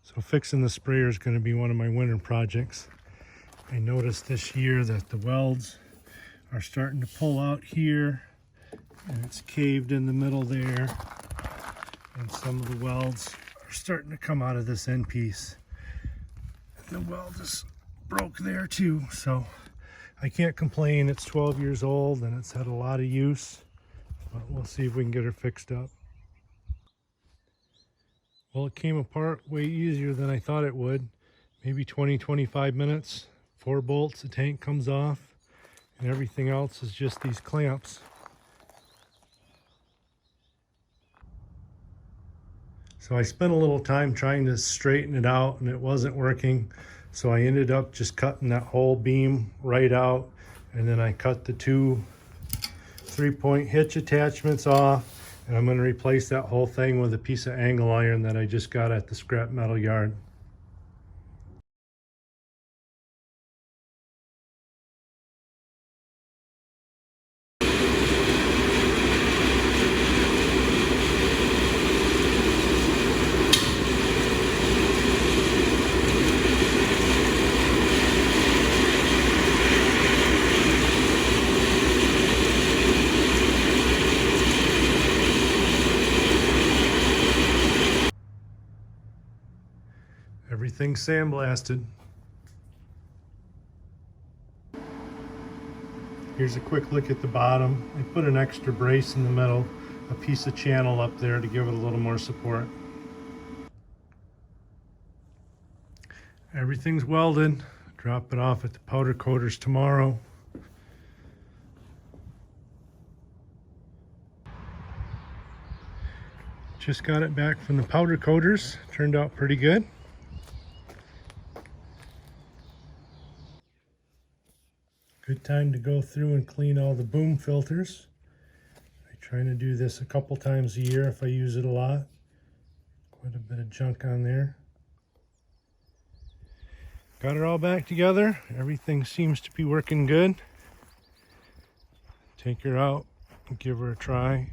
So fixing the sprayer is going to be one of my winter projects. I noticed this year that the welds are starting to pull out here, and it's caved in the middle there, and some of the welds are starting to come out of this end piece. The weld is broke there too, so I can't complain. It's 12 years old and it's had a lot of use, but we'll see if we can get her fixed up. Well, it came apart way easier than I thought it would. Maybe 20-25 minutes. 4 bolts, the tank comes off, and everything else is just these clamps. So I spent a little time trying to straighten it out and it wasn't working. So I ended up just cutting that whole beam right out, and then I cut the 2 3-point hitch attachments off, and I'm going to replace that whole thing with a piece of angle iron that I just got at the scrap metal yard. Everything's sandblasted. Here's a quick look at the bottom. I put an extra brace in the middle, a piece of channel up there to give it a little more support. Everything's welded. Drop it off at the powder coaters tomorrow. Just got it back from the powder coaters. Turned out pretty good. Good time to go through and clean all the boom filters. I try to do this a couple times a year if I use it a lot. Quite a bit of junk on there. Got it all back together. Everything seems to be working good. Take her out and give her a try.